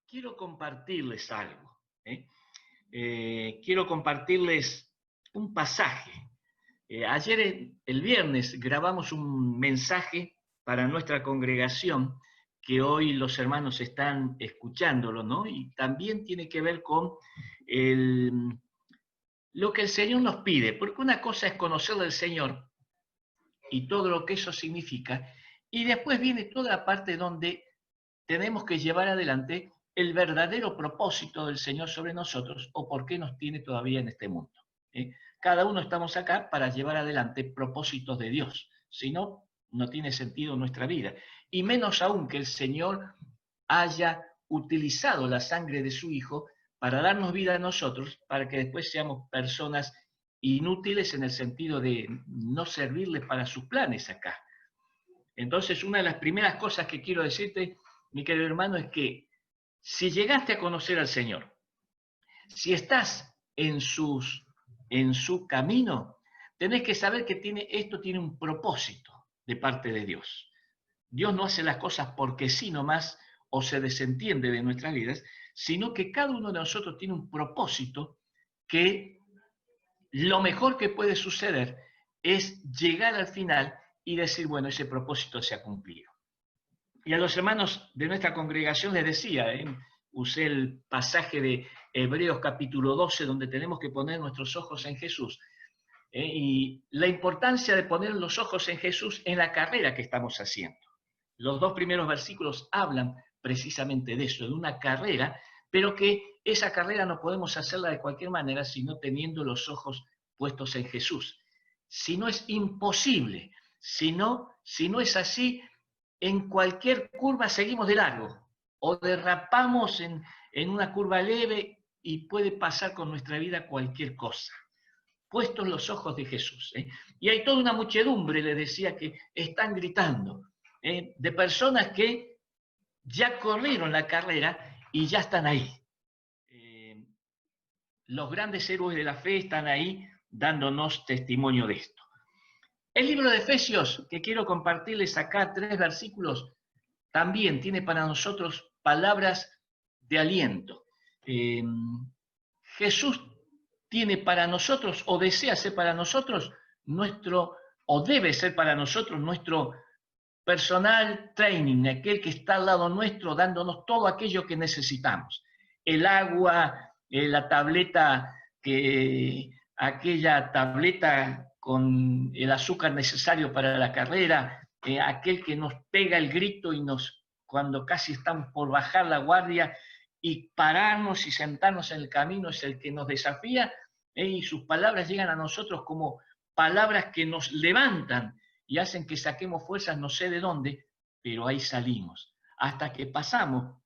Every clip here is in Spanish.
quiero compartirles algo. Quiero compartirles un pasaje. Ayer, el viernes, grabamos un mensaje para nuestra congregación que hoy los hermanos están escuchándolo, ¿no? Y también tiene que ver con lo que el Señor nos pide, porque una cosa es conocer al Señor y todo lo que eso significa, y después viene toda la parte donde tenemos que llevar adelante el verdadero propósito del Señor sobre nosotros o por qué nos tiene todavía en este mundo. Cada uno estamos acá para llevar adelante propósitos de Dios, si no, no tiene sentido nuestra vida. Y menos aún que el Señor haya utilizado la sangre de su Hijo para darnos vida a nosotros, para que después seamos personas inútiles en el sentido de no servirle para sus planes acá. Entonces, una de las primeras cosas que quiero decirte, mi querido hermano, es que si llegaste a conocer al Señor, si estás en su camino, tenés que saber que esto tiene un propósito de parte de Dios. Dios no hace las cosas porque sí nomás o se desentiende de nuestras vidas, sino que cada uno de nosotros tiene un propósito que lo mejor que puede suceder es llegar al final y decir, bueno, ese propósito se ha cumplido. Y a los hermanos de nuestra congregación les decía, usé el pasaje de Hebreos capítulo 12, donde tenemos que poner nuestros ojos en Jesús. Y la importancia de poner los ojos en Jesús en la carrera que estamos haciendo. Los dos primeros versículos hablan precisamente de eso, de una carrera, pero que esa carrera no podemos hacerla de cualquier manera, sino teniendo los ojos puestos en Jesús. Si no, es imposible. Si no es así, en cualquier curva seguimos de largo o derrapamos en una curva leve y puede pasar con nuestra vida cualquier cosa. Puestos los ojos de Jesús. Y hay toda una muchedumbre, le decía, que están gritando, de personas que ya corrieron la carrera y ya están ahí. Los grandes héroes de la fe están ahí dándonos testimonio de esto. El libro de Efesios, que quiero compartirles acá, 3 versículos, también tiene para nosotros palabras de aliento. Jesús tiene para nosotros, o desea ser para nosotros, o debe ser para nosotros nuestro personal training, aquel que está al lado nuestro dándonos todo aquello que necesitamos. El agua, la tableta, aquella tableta con el azúcar necesario para la carrera, aquel que nos pega el grito y cuando casi estamos por bajar la guardia y pararnos y sentarnos en el camino, es el que nos desafía, y sus palabras llegan a nosotros como palabras que nos levantan y hacen que saquemos fuerzas no sé de dónde, pero ahí salimos, hasta que pasamos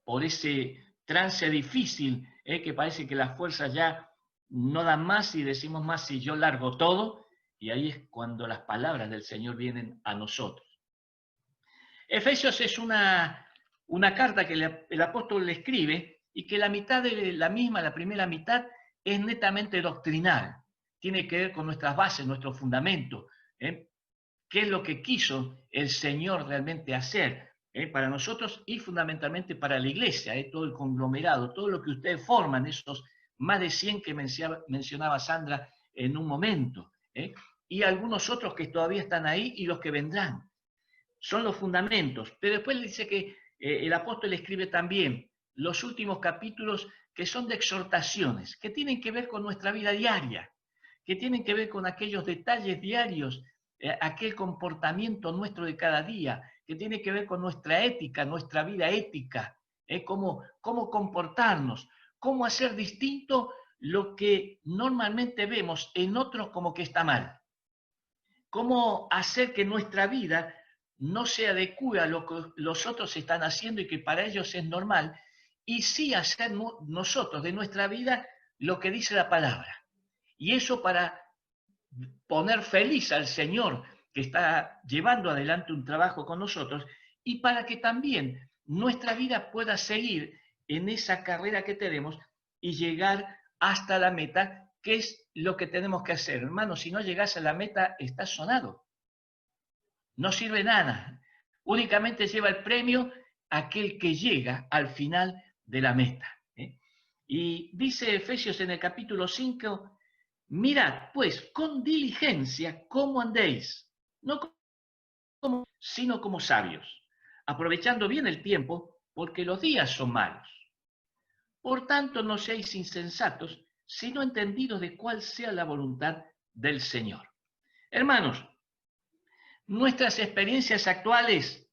por ese trance difícil, que parece que las fuerzas ya no dan más y decimos más si yo largo todo, y ahí es cuando las palabras del Señor vienen a nosotros. Efesios es una carta que el apóstol le escribe y que la mitad de la misma, la primera mitad, es netamente doctrinal. Tiene que ver con nuestras bases, nuestro fundamento. ¿Qué es lo que quiso el Señor realmente hacer para nosotros y fundamentalmente para la iglesia? Todo el conglomerado, todo lo que ustedes forman, esos más de 100 que mencionaba Sandra en un momento. Y algunos otros que todavía están ahí y los que vendrán. Son los fundamentos. Pero después dice que el apóstol escribe también los últimos capítulos que son de exhortaciones, que tienen que ver con nuestra vida diaria, que tienen que ver con aquellos detalles diarios, aquel comportamiento nuestro de cada día, que tiene que ver con nuestra ética, nuestra vida ética, cómo comportarnos, cómo hacer distinto lo que normalmente vemos en otros como que está mal. Cómo hacer que nuestra vida no se adecue a lo que los otros están haciendo y que para ellos es normal, y sí hacer nosotros de nuestra vida lo que dice la palabra. Y eso para poner feliz al Señor que está llevando adelante un trabajo con nosotros y para que también nuestra vida pueda seguir en esa carrera que tenemos y llegar hasta la meta, que es lo que tenemos que hacer. Hermano, si no llegas a la meta, estás sonado. No sirve nada. Únicamente lleva el premio aquel que llega al final de la meta. Y dice Efesios en el capítulo 5, mirad pues con diligencia cómo andéis, no sino como sabios, aprovechando bien el tiempo, porque los días son malos. Por tanto, no seáis insensatos, sino entendidos de cuál sea la voluntad del Señor. Hermanos, nuestras experiencias actuales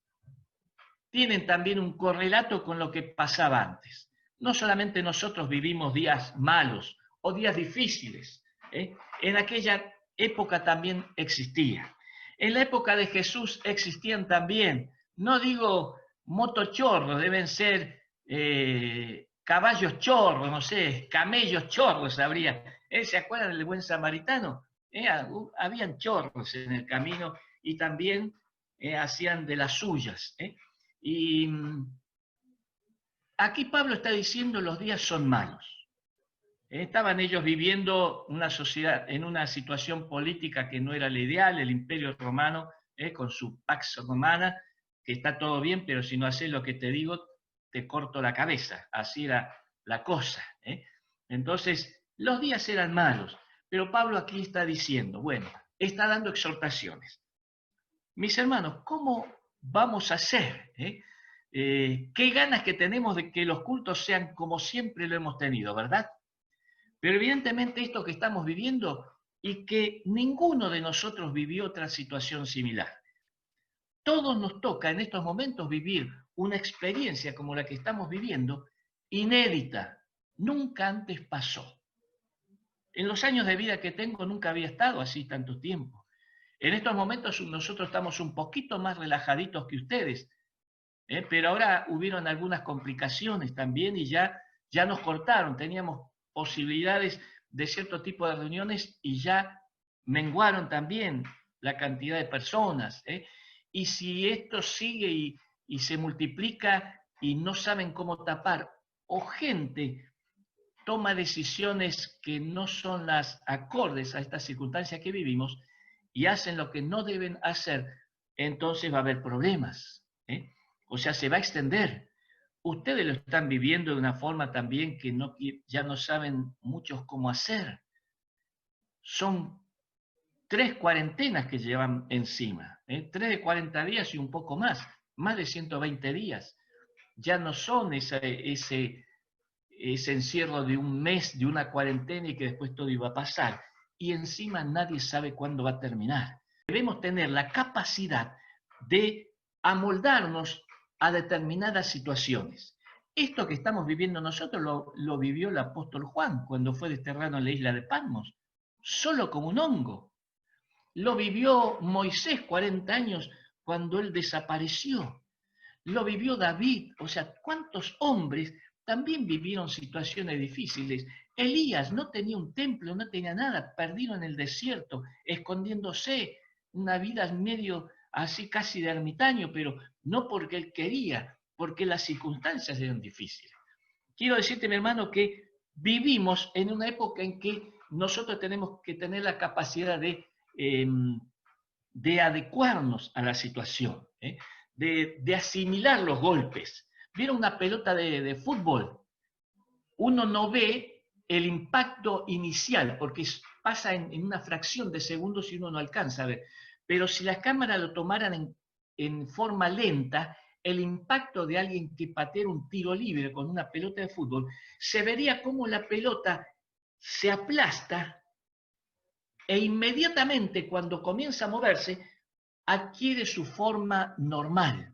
tienen también un correlato con lo que pasaba antes. No solamente nosotros vivimos días malos o días difíciles, en aquella época también existía. En la época de Jesús existían también, no digo motochorros, deben ser caballos chorros, no sé, camellos chorros habría. ¿Se acuerdan del buen samaritano? Habían chorros en el camino y también hacían de las suyas. Y aquí Pablo está diciendo los días son malos. Estaban ellos viviendo una sociedad en una situación política que no era la ideal, el Imperio Romano, con su Pax Romana, que está todo bien, pero si no haces lo que te digo, te corto la cabeza. Así era la cosa. Entonces, los días eran malos, pero Pablo aquí está diciendo, bueno, está dando exhortaciones. Mis hermanos, ¿cómo vamos a hacer? Qué ganas que tenemos de que los cultos sean como siempre lo hemos tenido, ¿verdad? Pero evidentemente esto que estamos viviendo y que ninguno de nosotros vivió otra situación similar. Todos nos toca en estos momentos vivir una experiencia como la que estamos viviendo, inédita. Nunca antes pasó. En los años de vida que tengo nunca había estado así tanto tiempo. En estos momentos nosotros estamos un poquito más relajaditos que ustedes, pero ahora hubieron algunas complicaciones también y ya nos cortaron. Teníamos posibilidades de cierto tipo de reuniones y ya menguaron también la cantidad de personas. Y si esto sigue y se multiplica y no saben cómo tapar, o gente toma decisiones que no son las acordes a estas circunstancias que vivimos y hacen lo que no deben hacer, entonces va a haber problemas. O sea, se va a extender. Ustedes lo están viviendo de una forma también que ya no saben muchos cómo hacer. Son 3 cuarentenas que llevan encima, 3 de 40 días y un poco más de 120 días. Ya no son ese encierro de un mes, de una cuarentena y que después todo iba a pasar. Y encima nadie sabe cuándo va a terminar. Debemos tener la capacidad de amoldarnos a determinadas situaciones. Esto que estamos viviendo nosotros lo vivió el apóstol Juan cuando fue desterrado en la isla de Patmos, solo como un hongo. Lo vivió Moisés 40 años cuando él desapareció. Lo vivió David. O sea, ¿cuántos hombres también vivieron situaciones difíciles? Elías no tenía un templo, no tenía nada, perdido en el desierto, escondiéndose, una vida medio así casi de ermitaño, pero no porque él quería, porque las circunstancias eran difíciles. Quiero decirte, mi hermano, que vivimos en una época en que nosotros tenemos que tener la capacidad de adecuarnos a la situación, de asimilar los golpes. ¿Vieron una pelota de fútbol? Uno no ve el impacto inicial, porque pasa en una fracción de segundos y uno no alcanza a ver. Pero si las cámaras lo tomaran en forma lenta, el impacto de alguien que patea un tiro libre con una pelota de fútbol, se vería cómo la pelota se aplasta e inmediatamente cuando comienza a moverse, adquiere su forma normal.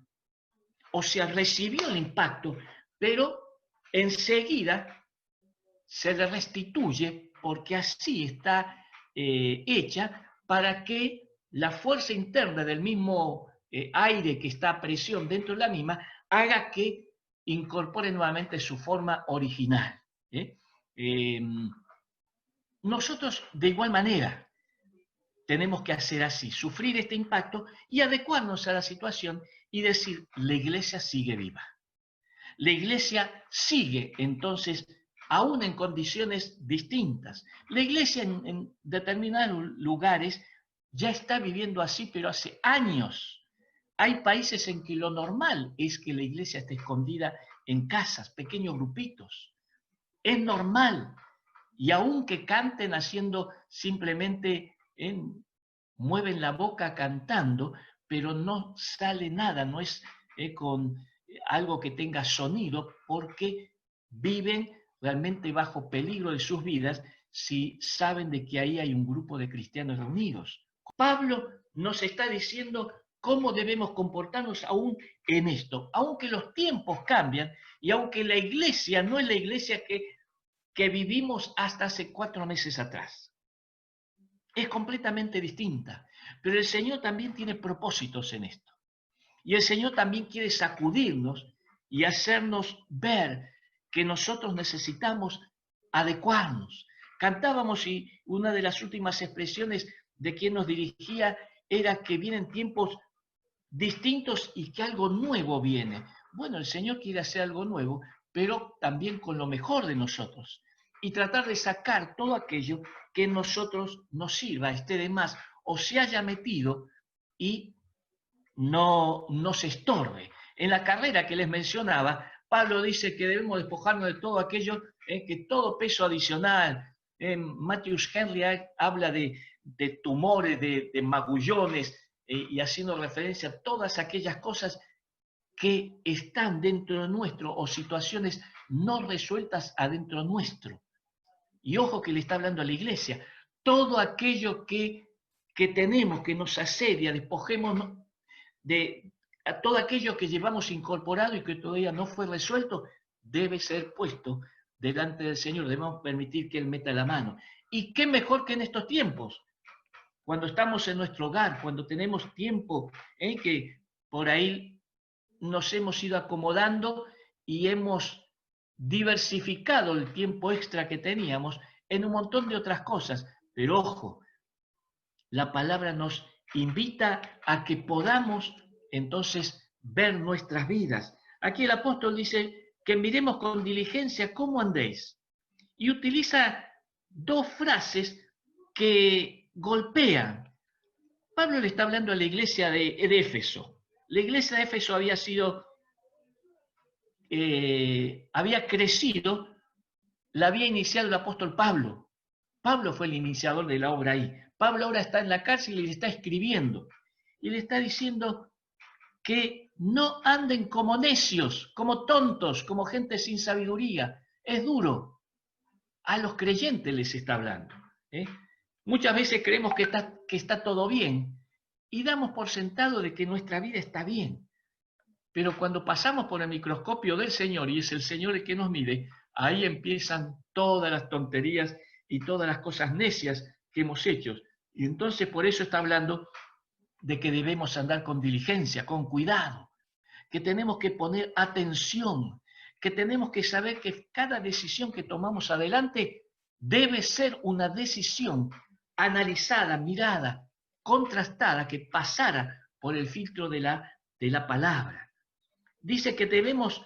O sea, recibió el impacto, pero enseguida se le restituye porque así está hecha para que la fuerza interna del mismo aire que está a presión dentro de la misma haga que incorpore nuevamente su forma original. Nosotros, de igual manera, tenemos que hacer así, sufrir este impacto y adecuarnos a la situación y decir, la iglesia sigue viva. La iglesia sigue, entonces, aún en condiciones distintas. La iglesia en determinados lugares ya está viviendo así, pero hace años. Hay países en que lo normal es que la iglesia esté escondida en casas, pequeños grupitos. Es normal. Y aunque canten haciendo simplemente, mueven la boca cantando, pero no sale nada, no es con algo que tenga sonido, porque viven realmente bajo peligro de sus vidas si saben de que ahí hay un grupo de cristianos reunidos. Pablo nos está diciendo cómo debemos comportarnos aún en esto, aunque los tiempos cambian y aunque la iglesia no es la iglesia que vivimos hasta hace 4 meses atrás. Es completamente distinta, pero el Señor también tiene propósitos en esto. Y el Señor también quiere sacudirnos y hacernos ver que nosotros necesitamos adecuarnos. Cantábamos y una de las últimas expresiones de quien nos dirigía era que vienen tiempos distintos y que algo nuevo viene. Bueno, el Señor quiere hacer algo nuevo, pero también con lo mejor de nosotros y tratar de sacar todo aquello que en nosotros nos sirva, esté de más o se haya metido y no nos estorbe. En la carrera que les mencionaba, Pablo dice que debemos despojarnos de todo aquello, que todo peso adicional. Matthews Henry habla de tumores, de magullones, y haciendo referencia a todas aquellas cosas que están dentro de nuestro o situaciones no resueltas adentro nuestro. Y ojo que le está hablando a la iglesia. Todo aquello que tenemos, que nos asedia, despojémonos de a todo aquello que llevamos incorporado y que todavía no fue resuelto, debe ser puesto delante del Señor. Debemos permitir que Él meta la mano. ¿Y qué mejor que en estos tiempos? Cuando estamos en nuestro hogar, cuando tenemos tiempo, que por ahí nos hemos ido acomodando y hemos diversificado el tiempo extra que teníamos en un montón de otras cosas. Pero ojo, la palabra nos invita a que podamos entonces ver nuestras vidas. Aquí el apóstol dice que miremos con diligencia cómo andéis. Y utiliza 2 frases que golpean. Pablo le está hablando a la iglesia de Éfeso. La iglesia de Éfeso había sido, había crecido, la había iniciado el apóstol Pablo. Pablo fue el iniciador de la obra ahí. Pablo ahora está en la cárcel y le está escribiendo. Y le está diciendo que no anden como necios, como tontos, como gente sin sabiduría. Es duro. A los creyentes les está hablando. Muchas veces creemos que está todo bien y damos por sentado de que nuestra vida está bien. Pero cuando pasamos por el microscopio del Señor y es el Señor el que nos mide, ahí empiezan todas las tonterías y todas las cosas necias que hemos hecho. Y entonces por eso está hablando de que debemos andar con diligencia, con cuidado, que tenemos que poner atención, que tenemos que saber que cada decisión que tomamos adelante debe ser una decisión analizada, mirada, contrastada, que pasara por el filtro de la palabra. Dice que debemos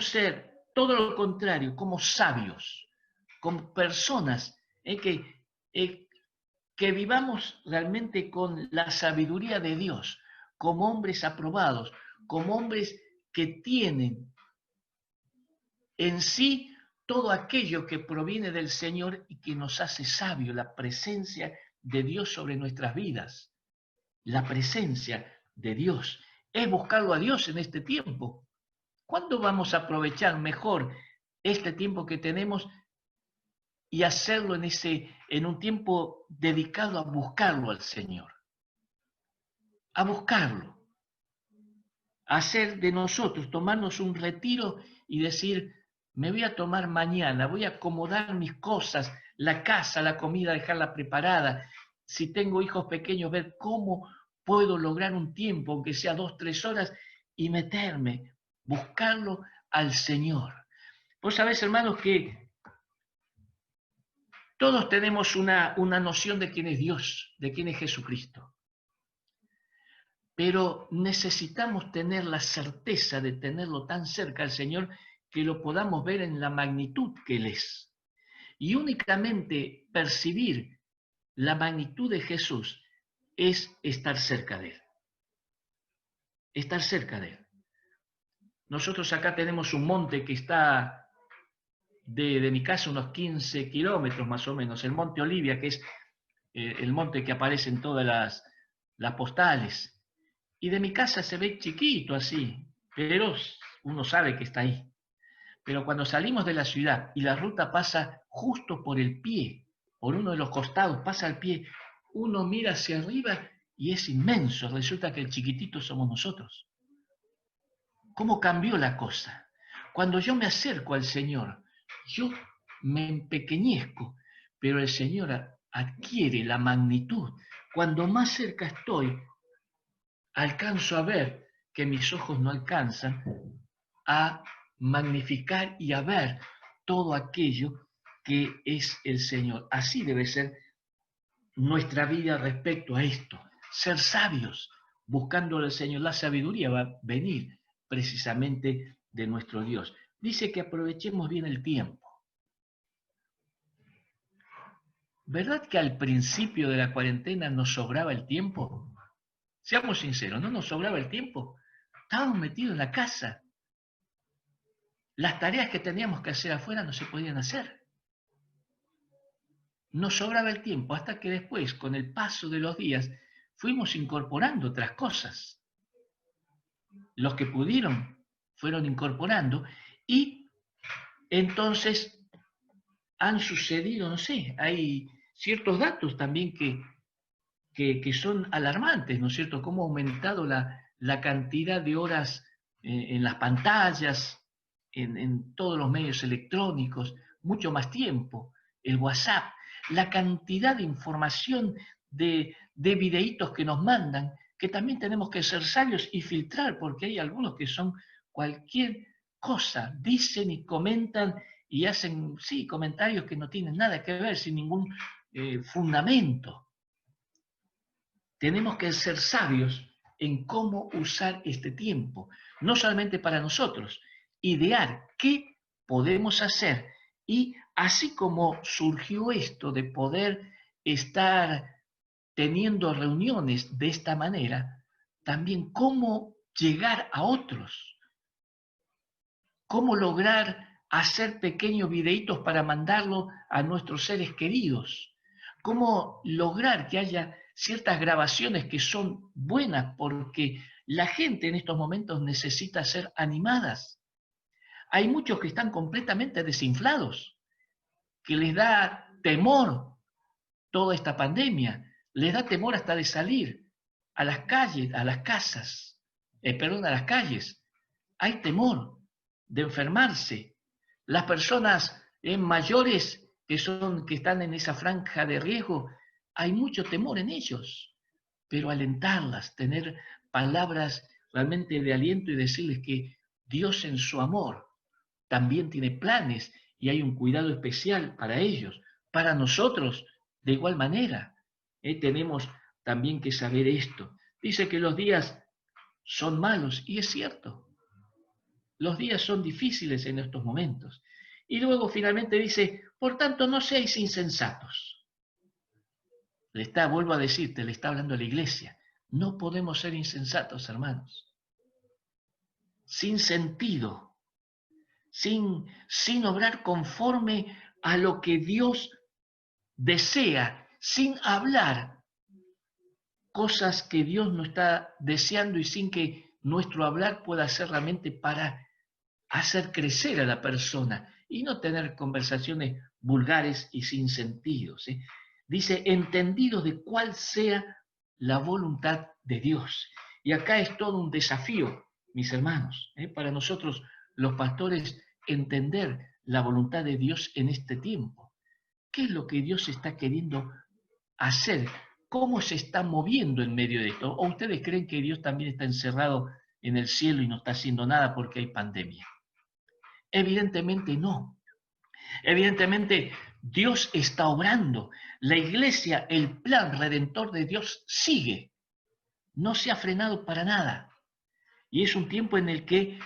ser todo lo contrario, como sabios, como personas que vivamos realmente con la sabiduría de Dios, como hombres aprobados, como hombres que tienen en sí todo aquello que proviene del Señor y que nos hace sabios, la presencia de Dios sobre nuestras vidas. La presencia de Dios. Es buscarlo a Dios en este tiempo. ¿Cuándo vamos a aprovechar mejor este tiempo que tenemos y hacerlo en un tiempo dedicado a buscarlo al Señor? A buscarlo. Hacer de nosotros, tomarnos un retiro y decir, me voy a tomar mañana, voy a acomodar mis cosas, la casa, la comida, dejarla preparada. Si tengo hijos pequeños, ver cómo puedo lograr un tiempo, aunque sea 2, 3 horas, y meterme, buscarlo al Señor. Vos sabés, hermanos, que todos tenemos una noción de quién es Dios, de quién es Jesucristo. Pero necesitamos tener la certeza de tenerlo tan cerca al Señor que lo podamos ver en la magnitud que Él es. Y únicamente percibir la magnitud de Jesús es estar cerca de Él. estar cerca de Él. Nosotros acá tenemos un monte que está de mi casa unos 15 kilómetros más o menos, el Monte Olivia, que es el monte que aparece en todas las postales. Y de mi casa se ve chiquito así, pero uno sabe que está ahí. Pero cuando salimos de la ciudad y la ruta pasa justo por el pie, por uno de los costados, pasa al pie, uno mira hacia arriba y es inmenso. Resulta que el chiquitito somos nosotros. ¿Cómo cambió la cosa? Cuando yo me acerco al Señor, yo me empequeñezco, pero el Señor adquiere la magnitud. Cuando más cerca estoy, alcanzo a ver que mis ojos no alcanzan, a magnificar y a ver todo aquello que es el Señor. Así debe ser nuestra vida respecto a esto. Ser sabios, buscando al Señor. La sabiduría va a venir precisamente de nuestro Dios. Dice que aprovechemos bien el tiempo. ¿Verdad que al principio de la cuarentena nos sobraba el tiempo? Seamos sinceros, ¿no nos sobraba el tiempo? Estábamos metidos en la casa. Las tareas que teníamos que hacer afuera no se podían hacer. Nos sobraba el tiempo hasta que después, con el paso de los días, fuimos incorporando otras cosas. Los que pudieron fueron incorporando y entonces han sucedido, no sé, hay ciertos datos también que son alarmantes, ¿no es cierto? Cómo ha aumentado la cantidad de horas en las pantallas, en todos los medios electrónicos, mucho más tiempo, el WhatsApp, la cantidad de información de videitos que nos mandan, que también tenemos que ser sabios y filtrar, porque hay algunos que son cualquier cosa, dicen y comentan y hacen, sí, comentarios que no tienen nada que ver, sin ningún fundamento. Tenemos que ser sabios en cómo usar este tiempo, no solamente para nosotros, idear qué podemos hacer y así como surgió esto de poder estar teniendo reuniones de esta manera, también cómo llegar a otros, cómo lograr hacer pequeños videitos para mandarlo a nuestros seres queridos, cómo lograr que haya ciertas grabaciones que son buenas porque la gente en estos momentos necesita ser animadas. Hay muchos que están completamente desinflados, que les da temor toda esta pandemia, les da temor hasta de salir a las calles, a las casas, a las calles. Hay temor de enfermarse. Las personas mayores que están en esa franja de riesgo, hay mucho temor en ellos, pero alentarlas, tener palabras realmente de aliento y decirles que Dios en su amor también tiene planes y hay un cuidado especial para ellos. Para nosotros, de igual manera, tenemos también que saber esto. Dice que los días son malos y es cierto. Los días son difíciles en estos momentos. Y luego finalmente dice, por tanto, no seáis insensatos. Vuelvo a decirte, le está hablando a la iglesia. No podemos ser insensatos, hermanos. Sin sentido, sin obrar conforme a lo que Dios desea, sin hablar cosas que Dios no está deseando y sin que nuestro hablar pueda ser realmente para hacer crecer a la persona y no tener conversaciones vulgares y sin sentido. ¿Sí? Dice, entendidos de cuál sea la voluntad de Dios. Y acá es todo un desafío, mis hermanos, para nosotros los pastores, entender la voluntad de Dios en este tiempo. ¿Qué es lo que Dios está queriendo hacer? ¿Cómo se está moviendo en medio de esto? ¿O ustedes creen que Dios también está encerrado en el cielo y no está haciendo nada porque hay pandemia? Evidentemente no. Evidentemente Dios está obrando. La iglesia, el plan redentor de Dios sigue. No se ha frenado para nada. Y es un tiempo en el que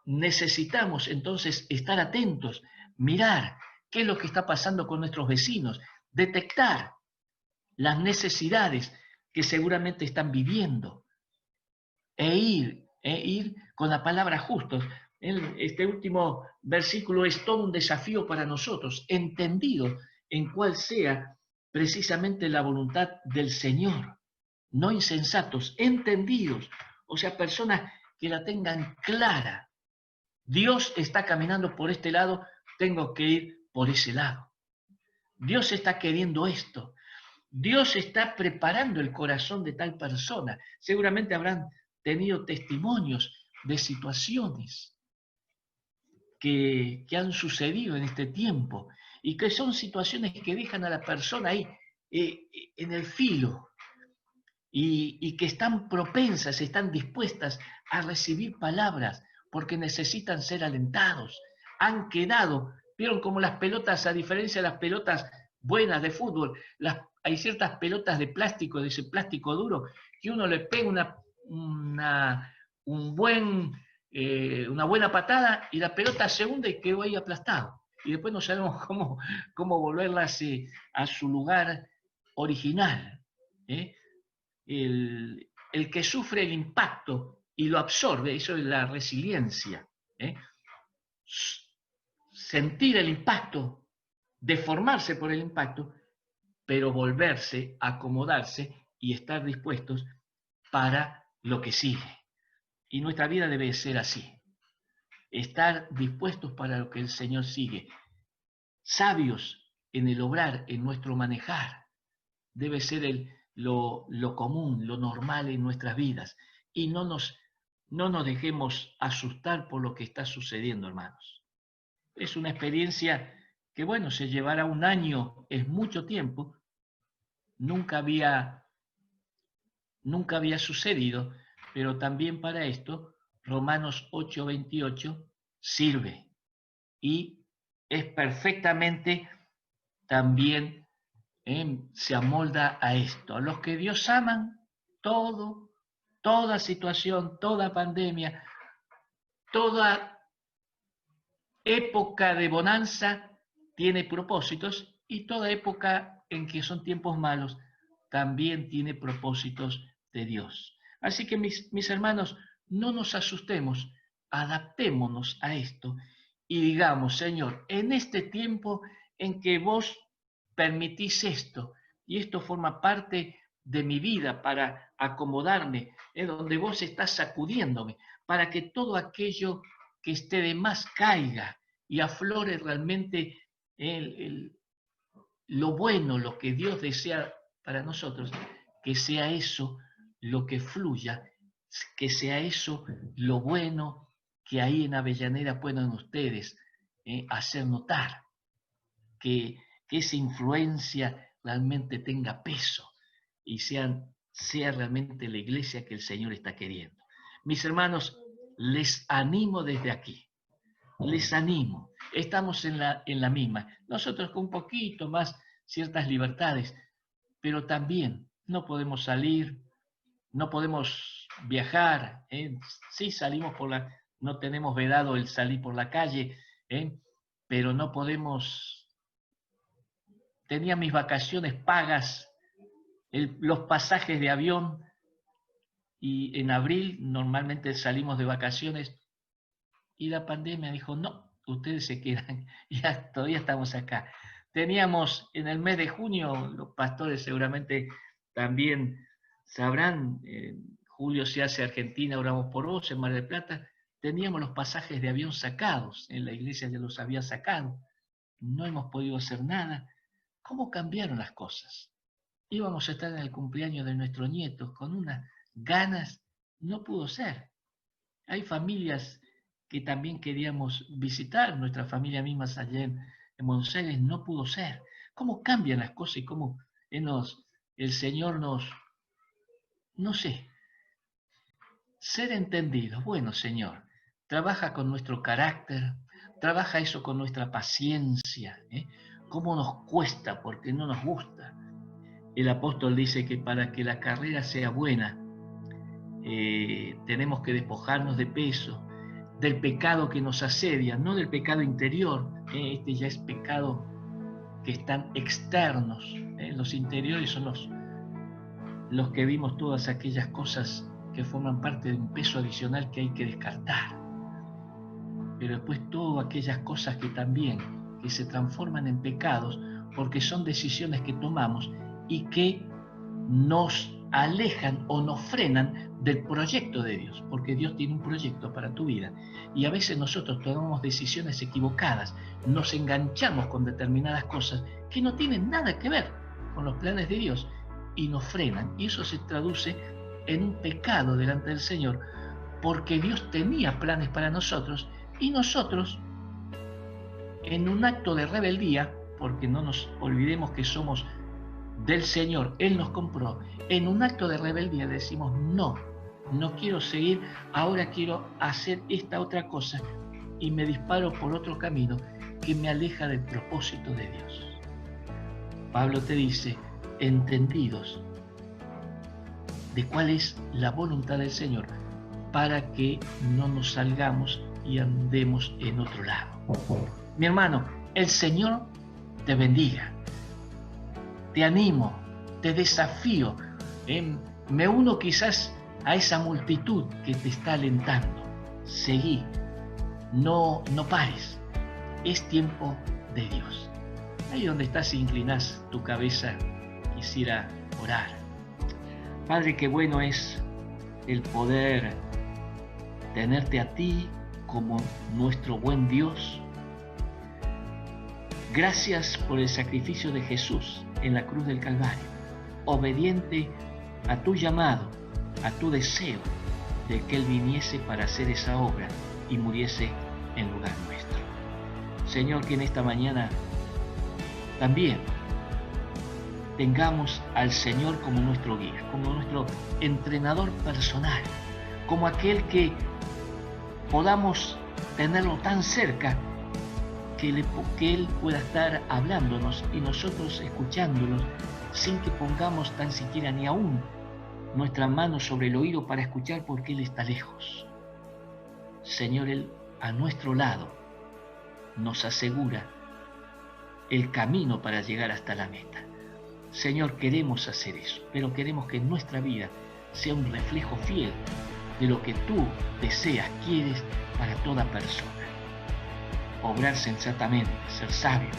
necesitamos entonces estar atentos, mirar qué es lo que está pasando con nuestros vecinos, detectar las necesidades que seguramente están viviendo. ir con la palabra justos. Este último versículo es todo un desafío para nosotros, entendido en cuál sea precisamente la voluntad del Señor. No insensatos, entendidos, o sea, personas que la tengan clara. Dios está caminando por este lado, tengo que ir por ese lado. Dios está queriendo esto. Dios está preparando el corazón de tal persona. Seguramente habrán tenido testimonios de situaciones que han sucedido en este tiempo y que son situaciones que dejan a la persona ahí en el filo y que están propensas, están dispuestas a recibir palabras porque necesitan ser alentados. Han quedado, vieron como las pelotas, a diferencia de las pelotas buenas de fútbol, hay ciertas pelotas de plástico, de ese plástico duro, que uno le pega una buena patada y la pelota se hunde y quedó ahí aplastado. Y después no sabemos cómo volverla a su lugar original. El que sufre el impacto y lo absorbe, eso es la resiliencia. Sentir el impacto, deformarse por el impacto, pero volverse, acomodarse y estar dispuestos para lo que sigue. Y nuestra vida debe ser así. Estar dispuestos para lo que el Señor sigue. Sabios en el obrar, en nuestro manejar. Debe ser lo común, lo normal en nuestras vidas. Y no nos dejemos asustar por lo que está sucediendo, hermanos. Es una experiencia que, bueno, se llevará un año, es mucho tiempo. Nunca había sucedido, pero también para esto, Romanos 8:28 sirve y es perfectamente también se amolda a esto. A los que Dios aman, toda situación, toda pandemia, toda época de bonanza tiene propósitos y toda época en que son tiempos malos también tiene propósitos de Dios. Así que mis hermanos, no nos asustemos, adaptémonos a esto y digamos, Señor, en este tiempo en que vos permitís esto, y esto forma parte de mi vida para acomodarme, donde vos estás sacudiéndome, para que todo aquello que esté de más caiga y aflore realmente lo bueno, lo que Dios desea para nosotros, que sea eso lo que fluya, que sea eso lo bueno que ahí en Avellaneda puedan ustedes hacer notar, que esa influencia realmente tenga peso y sea realmente la iglesia que el Señor está queriendo. Mis hermanos, les animo desde aquí, les animo. Estamos en la misma. Nosotros con un poquito más ciertas libertades, pero también no podemos salir, no podemos viajar. Sí salimos no tenemos vedado el salir por la calle, pero no podemos. Tenía mis vacaciones pagas, los pasajes de avión, y en abril normalmente salimos de vacaciones y la pandemia dijo, no, ustedes se quedan, ya todavía estamos acá. Teníamos en el mes de junio, los pastores seguramente también sabrán, julio se hace Argentina, oramos por vos, en Mar del Plata, teníamos los pasajes de avión sacados, en la iglesia ya los había sacado, no hemos podido hacer nada. ¿Cómo cambiaron las cosas? Íbamos a estar en el cumpleaños de nuestro nieto con unas ganas, no pudo ser. Hay familias que también queríamos visitar, nuestra familia misma allá en Monseles, no pudo ser. ¿Cómo cambian las cosas y cómo el Señor no sé, ser entendidos? Bueno, Señor, trabaja con nuestro carácter, trabaja eso con nuestra paciencia, cómo nos cuesta porque no nos gusta. El apóstol dice que para que la carrera sea buena, tenemos que despojarnos de peso, del pecado que nos asedia, no del pecado interior, este ya es pecado que están externos, los interiores son los que vimos todas aquellas cosas que forman parte de un peso adicional que hay que descartar. Pero después todas aquellas cosas que también, que se transforman en pecados, porque son decisiones que tomamos y que nos alejan o nos frenan del proyecto de Dios, porque Dios tiene un proyecto para tu vida. Y a veces nosotros tomamos decisiones equivocadas, nos enganchamos con determinadas cosas que no tienen nada que ver con los planes de Dios y nos frenan. Y eso se traduce en un pecado delante del Señor, porque Dios tenía planes para nosotros y nosotros, en un acto de rebeldía, porque no nos olvidemos que somos del Señor, Él nos compró, en un acto de rebeldía decimos no quiero seguir, ahora quiero hacer esta otra cosa y me disparo por otro camino que me aleja del propósito de Dios. Pablo te dice, entendidos de cuál es la voluntad del Señor, para que no nos salgamos y andemos en otro lado. Mi hermano, el Señor te bendiga. Te animo, te desafío. Me uno quizás a esa multitud que te está alentando. Seguí, no pares. Es tiempo de Dios. Ahí donde estás, inclinás tu cabeza, quisiera orar. Padre, qué bueno es el poder tenerte a ti como nuestro buen Dios. Gracias por el sacrificio de Jesús en la cruz del Calvario, obediente a tu llamado, a tu deseo de que Él viniese para hacer esa obra y muriese en lugar nuestro. Señor, que en esta mañana también tengamos al Señor como nuestro guía, como nuestro entrenador personal, como aquel que podamos tenerlo tan cerca que Él pueda estar hablándonos y nosotros escuchándolos sin que pongamos tan siquiera ni aún nuestra mano sobre el oído para escuchar, porque Él está lejos. Señor, Él a nuestro lado nos asegura el camino para llegar hasta la meta. Señor, queremos hacer eso, pero queremos que nuestra vida sea un reflejo fiel de lo que tú deseas, quieres para toda persona. Obrar sensatamente, ser sabios,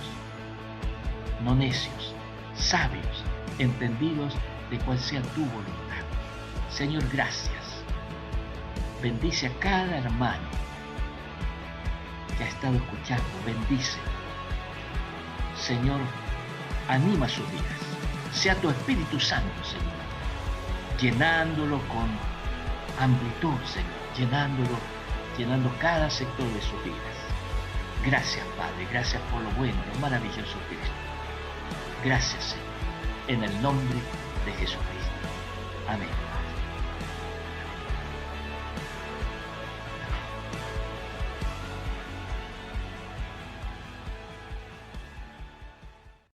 no necios, sabios, entendidos de cuál sea tu voluntad. Señor, gracias. Bendice a cada hermano que ha estado escuchando, bendice. Señor, anima sus vidas. Sea tu Espíritu Santo, Señor, llenándolo con amplitud, Señor, llenando cada sector de sus vidas. Gracias, Padre, gracias por lo bueno, lo maravilloso que eres tú. Gracias, Señor, en el nombre de Jesucristo. Amén.